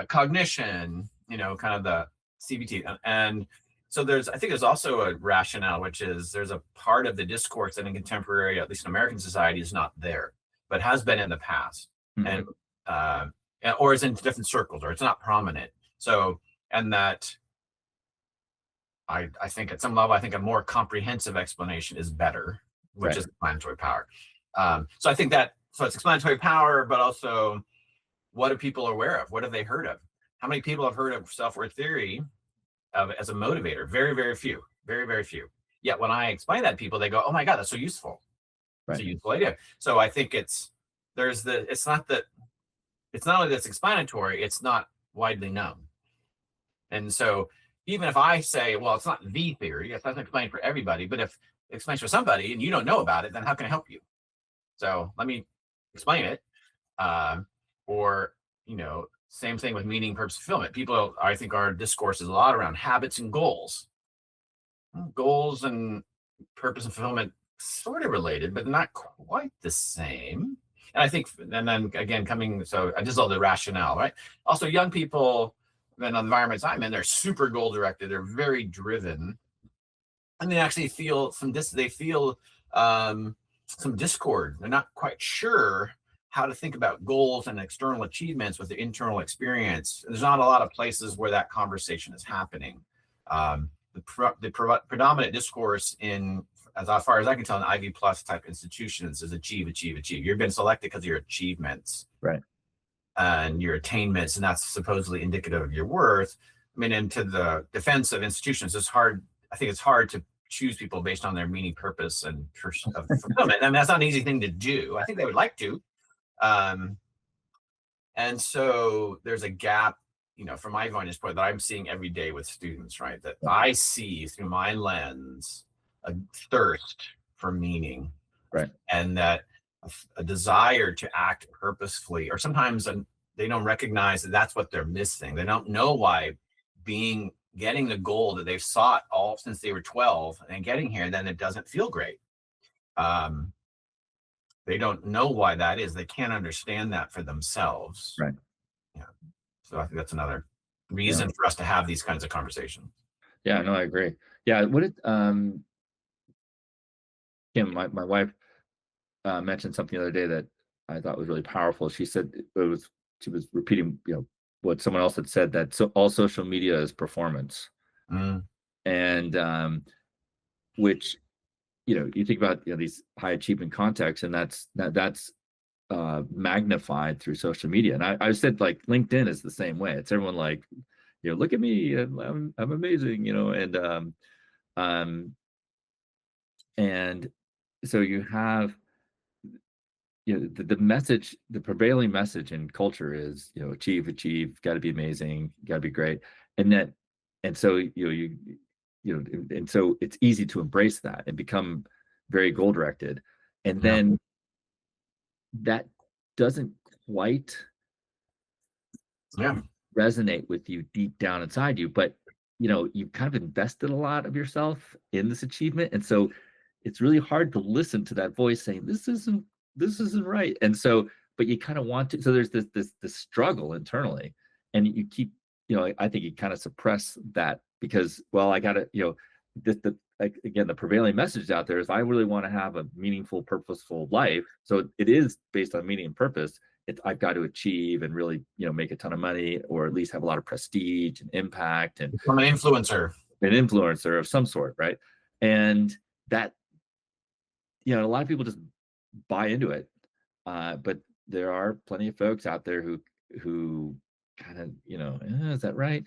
[SPEAKER 2] cognition, kind of the CBT. And so I think there's also a rationale, which is there's a part of the discourse that in contemporary, at least in American society, is not there, but has been in the past. Mm-hmm. And or is in different circles, or it's not prominent. So, and that I think at some level, I think a more comprehensive explanation is better, which is explanatory power. So I think so it's explanatory power, but also what are people aware of? What have they heard of? How many people have heard of self-worth theory of it as a motivator. Very, very few. Very, very few. Yet when I explain that to people, they go, "Oh my God, that's so useful. It's a
[SPEAKER 1] Right.
[SPEAKER 2] useful idea." So I think it's not only that it's explanatory, it's not widely known. And so even if I say, well, it's not the theory, it doesn't explain for everybody, but if it explains for somebody and you don't know about it, then how can I help you? So let me explain it. Um, or, same thing with meaning, purpose, fulfillment. People, I think our discourse is a lot around habits and goals. Goals and purpose and fulfillment sort of related, but not quite the same. And I think, and then again, so I just love the rationale, right? Also, young people in the environments I'm in, they're super goal directed. They're very driven, and they actually feel some discord. They're not quite sure how to think about goals and external achievements with the internal experience. There's not a lot of places where that conversation is happening. The predominant discourse as far as I can tell, in Ivy Plus type institutions is achieve, achieve, achieve. You've been selected because of your achievements,
[SPEAKER 1] Right.
[SPEAKER 2] and your attainments, and that's supposedly indicative of your worth. I mean, and to the defense of institutions, I think it's hard to choose people based on their meaning, purpose, and fulfillment. I mean, that's not an easy thing to do. I think they would like to. And so there's a gap, from my vantage point, that I'm seeing every day with students, right? That I see through my lens a thirst for meaning,
[SPEAKER 1] Right.
[SPEAKER 2] and that a desire to act purposefully, or sometimes they don't recognize that that's what they're missing. They don't know why getting the goal that they've sought all since they were 12 and getting here, then it doesn't feel great. They don't know why that is. They can't understand that for themselves.
[SPEAKER 1] Right.
[SPEAKER 2] Yeah. So I think that's another reason for us to have these kinds of conversations.
[SPEAKER 1] Yeah, no, I agree. Yeah, Kim, my wife mentioned something the other day that I thought was really powerful. She said she was repeating, what someone else had said, that all social media is performance. And which, you think about these high achievement contexts, and that's magnified through social media. And I said, like, LinkedIn is the same way. It's everyone like, look at me, I'm amazing, and so you have the message, the prevailing message in culture is, achieve, got to be amazing, got to be great, and so and so it's easy to embrace that and become very goal directed, and then that doesn't quite resonate with you deep down inside you, but you've kind of invested a lot of yourself in this achievement, and so it's really hard to listen to that voice saying this isn't right. And so, but you kind of want to, so there's this struggle internally, and you keep, I think you kind of suppress that because, well, I gotta, again, the prevailing message out there is I really want to have a meaningful, purposeful life. So it is based on meaning and purpose. I've got to achieve and really, make a ton of money, or at least have a lot of prestige and impact, and
[SPEAKER 2] become an influencer
[SPEAKER 1] of some sort, right? And that, a lot of people just buy into it, but there are plenty of folks out there who kind of, is that right?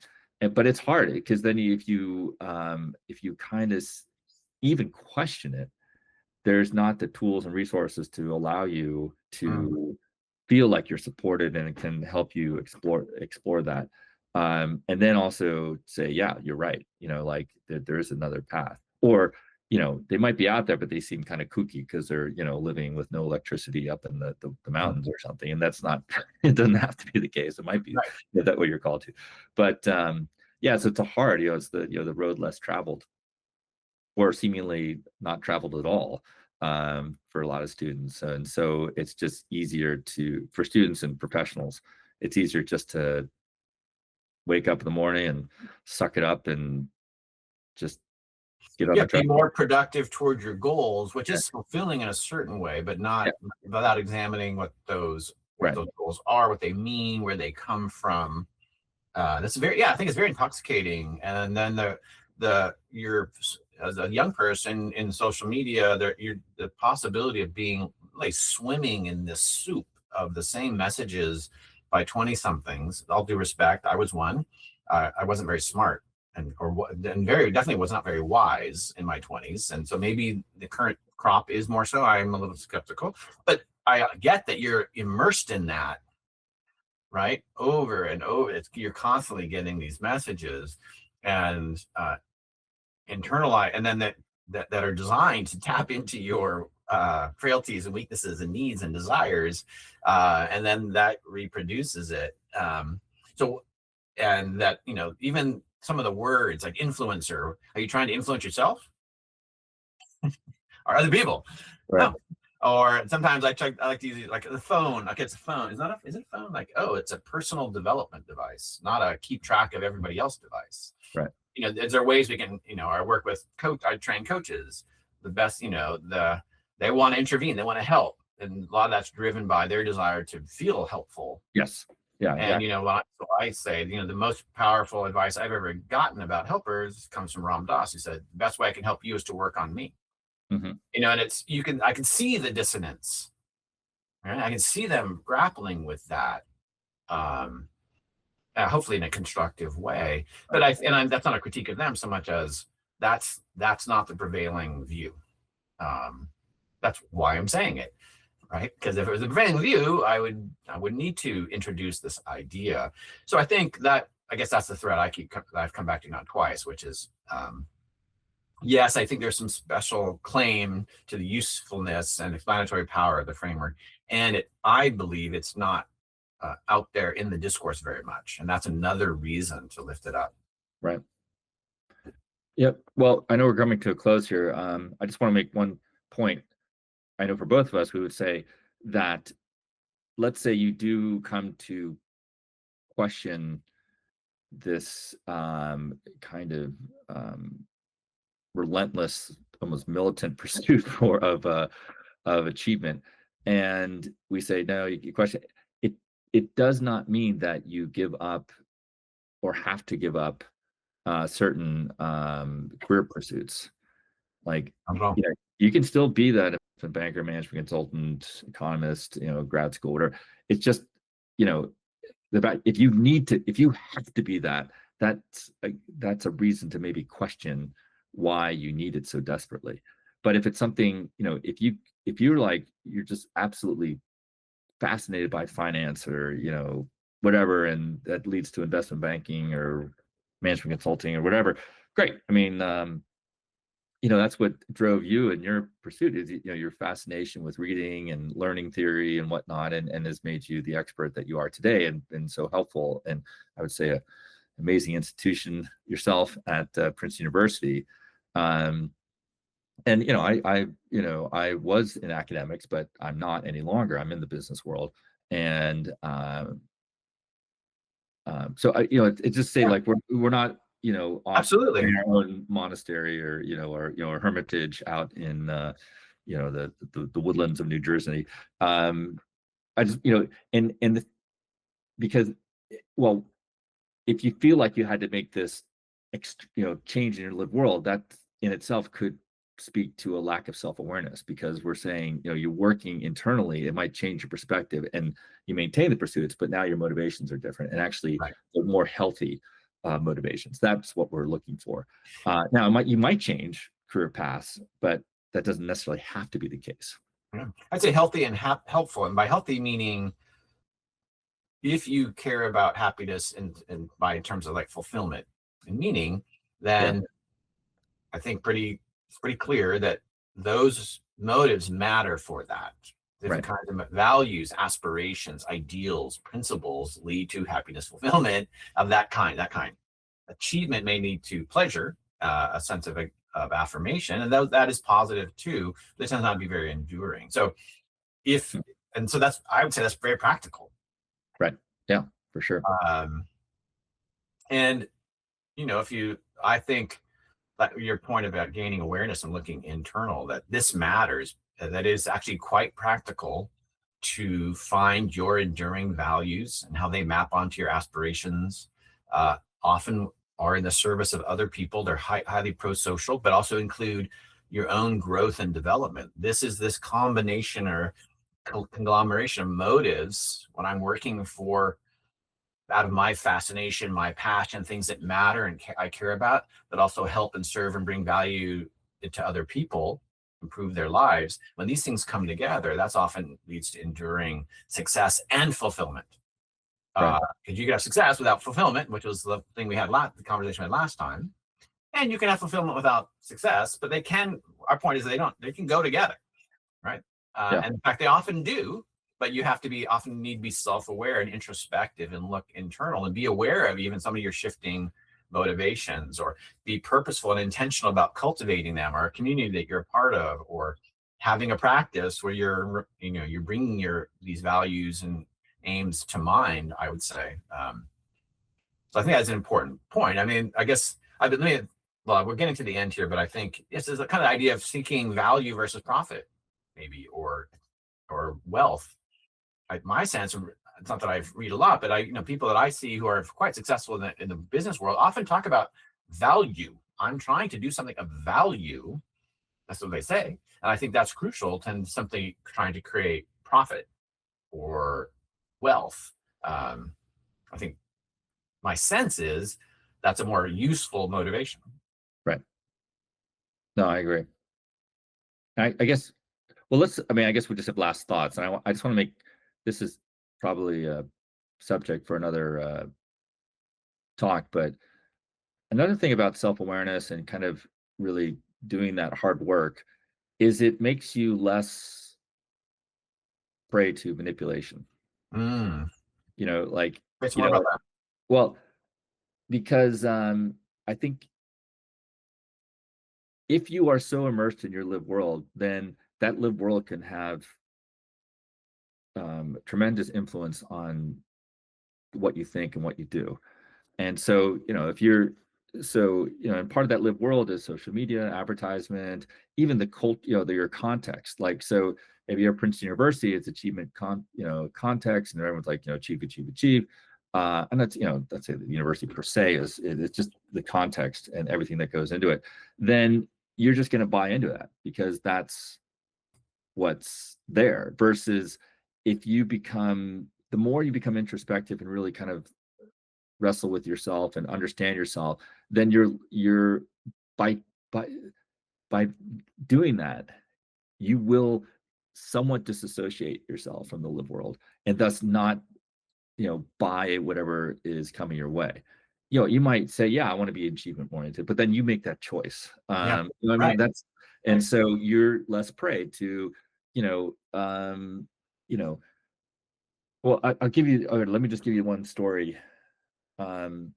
[SPEAKER 1] But it's hard because then if you kind of even question it, there's not the tools and resources to allow you to feel like you're supported, and it can help you explore that, and then also say, yeah, you're right, like there is another path, or they might be out there, but they seem kind of kooky because they're, living with no electricity up in the mountains or something. And that's not, it doesn't have to be the case. It might be that what you're called to. But yeah, so it's a hard, it's the road less traveled, or seemingly not traveled at all, for a lot of students. And so it's just easier for students and professionals, it's easier just to wake up in the morning and suck it up and just
[SPEAKER 2] be more productive toward your goals, which is fulfilling in a certain way, but not without examining what those goals are, what they mean, where they come from. That's I think it's very intoxicating. And then you're, as a young person in social media, the possibility of being like swimming in this soup of the same messages by 20 somethings. All due respect, I was one. I wasn't very smart. and very definitely was not very wise in my 20s. And so maybe the current crop is more so. I'm a little skeptical, but I get that you're immersed in that, right? Over and over. You're constantly getting these messages and internalize, and then that are designed to tap into your frailties and weaknesses and needs and desires, and then that reproduces it. So, and that, even some of the words like influencer, are you trying to influence yourself or other people?
[SPEAKER 1] Right.
[SPEAKER 2] No. Or sometimes I like to use like the phone. Okay, it's a phone. Is it a phone? Like, oh, it's a personal development device, not a keep track of everybody else device.
[SPEAKER 1] Right.
[SPEAKER 2] Is there ways we can, I work with I train coaches. The best, they want to intervene, they want to help. And a lot of that's driven by their desire to feel helpful.
[SPEAKER 1] Yes. Yeah.
[SPEAKER 2] And, so I say, the most powerful advice I've ever gotten about helpers comes from Ram Dass, who said, the best way I can help you is to work on me.
[SPEAKER 1] Mm-hmm.
[SPEAKER 2] And I can see the dissonance, right? I can see them grappling with that. Hopefully in a constructive way, but that's not a critique of them so much as that's not the prevailing view. That's why I'm saying it, right? Because if it was the prevailing view, I would need to introduce this idea. So I guess that's the thread I've come back to now twice, which is, yes, I think there's some special claim to the usefulness and explanatory power of the framework, and I believe it's not out there in the discourse very much, and that's another reason to lift it up.
[SPEAKER 1] Right. Yep. Well, I know we're coming to a close here. I just want to make one point. I know for both of us, we would say that, let's say you do come to question this kind of relentless, almost militant pursuit of achievement, and we say no, you question it. It does not mean that you give up or have to give up certain career pursuits. Like, you can still be that banker, management consultant, economist, grad school, whatever. It's just, if you have to be that, that's a reason to maybe question why you need it so desperately. But if it's something, if you're just absolutely fascinated by finance or whatever, and that leads to investment banking or management consulting or whatever, great. I mean, that's what drove you in your pursuit, is your fascination with reading and learning theory and whatnot, and has made you the expert that you are today, and so helpful. And I would say a amazing institution yourself at Princeton University. And I was in academics, but I'm not any longer. I'm in the business world, and so it's just say, like, we're not off
[SPEAKER 2] Absolutely
[SPEAKER 1] in our own monastery or or hermitage out in the woodlands of New Jersey. I just because, well, if you feel like you had to make this change in your lived world, that in itself could speak to a lack of self-awareness, because we're saying you're working internally. It might change your perspective and you maintain the pursuits, but now your motivations are different, and actually they're more healthy motivations. That's what we're looking for. Now you might change career paths, but that doesn't necessarily have to be the case.
[SPEAKER 2] I'd say healthy and helpful, and by healthy meaning, if you care about happiness and by in terms of like fulfillment and meaning, then I think it's pretty clear that those motives matter for that. Different kinds of values, aspirations, ideals, principles lead to happiness, fulfillment of that kind. Achievement may lead to pleasure, a sense of affirmation, and that is positive too, but it tends not to be very enduring. So I would say that's very practical.
[SPEAKER 1] Right. Yeah, for sure.
[SPEAKER 2] And I think that your point about gaining awareness and looking internal, that this matters, that is actually quite practical to find your enduring values and how they map onto your aspirations. Often are in the service of other people. They're highly pro-social, but also include your own growth and development. This is this combination or conglomeration of motives when I'm working for out of my fascination, my passion, things that matter and I care about, that also help and serve and bring value to other people, improve their lives. When these things come together, that's often leads to enduring success and fulfillment.
[SPEAKER 1] Right.
[SPEAKER 2] Because you can have success without fulfillment, which was the thing we had the conversation we had last time. And you can have fulfillment without success, but they can, our point is they can go together, right?
[SPEAKER 1] Yeah.
[SPEAKER 2] And in fact, they often do, but you have to often need to be self-aware and introspective and look internal and be aware of even some of your shifting motivations, or be purposeful and intentional about cultivating them, or a community that you're a part of, or having a practice where you're bringing these values and aims to mind, I would say. So I think that's an important point. I mean, I guess we're getting to the end here, but I think this is a kind of idea of seeking value versus profit, maybe, or wealth. My sense, it's not that I read a lot, but people that I see who are quite successful in the business world often talk about value. I'm trying to do something of value. That's what they say. And I think that's crucial to something trying to create profit or wealth. I think my sense is that's a more useful motivation.
[SPEAKER 1] Right. No, I agree. I guess, well, I guess we just have last thoughts. And I just want to make, this is probably a subject for another talk, but another thing about self-awareness and kind of really doing that hard work is it makes you less prey to manipulation. Like,
[SPEAKER 2] It's more about that.
[SPEAKER 1] Well, because I think if you are so immersed in your lived world, then that lived world can have tremendous influence on what you think and what you do. And so, if you're, and part of that lived world is social media, advertisement, even the your context. Like, so if you're at Princeton University, it's achievement context, and everyone's like, achieve, achieve, achieve. And that's, let's say the university per se it's just the context and everything that goes into it. Then you're just going to buy into that because that's what's there. Versus if you the more you become introspective and really kind of wrestle with yourself and understand yourself, then you're by doing that, you will somewhat disassociate yourself from the lived world and thus not buy whatever is coming your way. You might say, yeah, I want to be achievement oriented, but then you make that choice.
[SPEAKER 2] Yeah,
[SPEAKER 1] I mean,
[SPEAKER 2] right.
[SPEAKER 1] that's, and so you're less prey to, well, I'll give you, let me just give you one story. One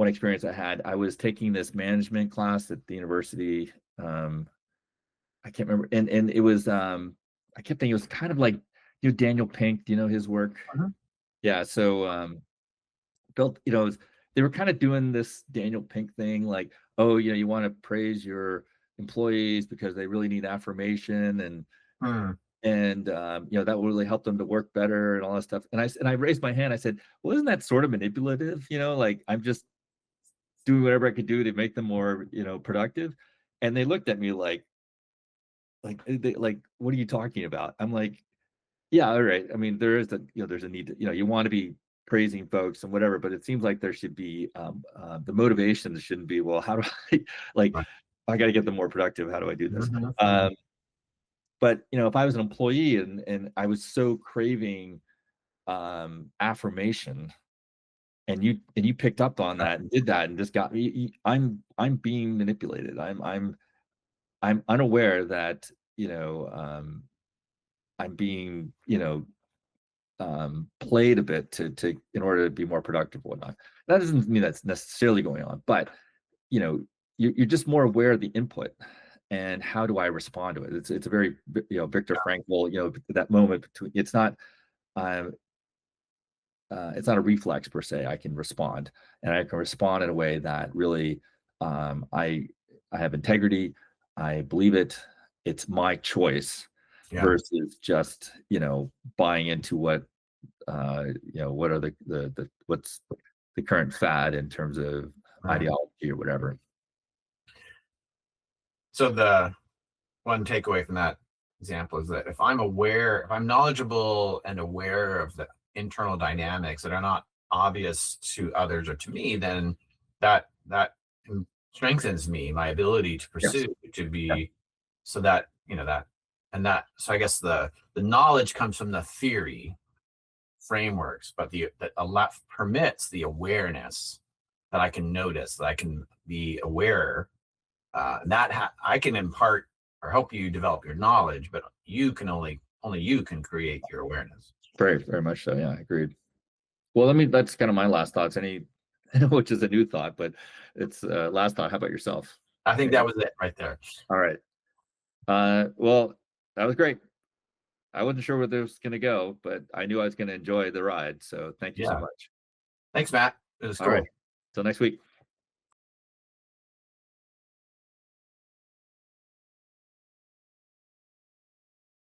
[SPEAKER 1] experience I had, I was taking this management class at the university. I can't remember. And it was, I kept thinking it was kind of like, Daniel Pink, do you know his work? Yeah. So, built, they were kind of doing this Daniel Pink thing, like, oh, you want to praise your employees because they really need affirmation, and that will really help them to work better and all that stuff. And I raised my hand. I said, well, isn't that sort of manipulative? Like, I'm just doing whatever I could do to make them more, productive. And they looked at me like, what are you talking about? I'm like, yeah, all right. I mean, there's a need to, you want to be praising folks and whatever, but it seems like there should be the motivation shouldn't be, well, how do I I got to get them more productive. How do I do this? But if I was an employee and I was so craving affirmation, and you picked up on that and did that and just got me, I'm being manipulated. I'm unaware that I'm being played a bit to in order to be more productive or whatnot. That doesn't mean that's necessarily going on, but you're just more aware of the input and how do I respond to it. It's a very Viktor Frankl, that moment between, it's not a reflex per se. I can respond, and I can respond in a way that really I have integrity. I believe it. It's my choice. Yeah. Versus just buying into what what are what's the current fad in terms of ideology or whatever.
[SPEAKER 2] So the one takeaway from that example is that if I'm knowledgeable and aware of the internal dynamics that are not obvious to others or to me, then that strengthens me, my ability to
[SPEAKER 1] Yes.
[SPEAKER 2] pursue, to
[SPEAKER 1] Yeah.
[SPEAKER 2] be, so that, so I guess the knowledge comes from the theory frameworks, but that a lot permits the awareness, that I can notice, that I can be aware, I can impart or help you develop your knowledge, but you can only you can create your awareness.
[SPEAKER 1] Very, very much so. Yeah, agreed. Well, that's kind of my last thoughts. Which is a new thought, but it's last thought. How about yourself?
[SPEAKER 2] I think that was it right there.
[SPEAKER 1] All right. Well, that was great. I wasn't sure where this was going to go, but I knew I was going to enjoy the ride. So thank you so much.
[SPEAKER 2] Thanks, Matt. It was
[SPEAKER 1] All
[SPEAKER 2] cool.
[SPEAKER 1] right. Till next week.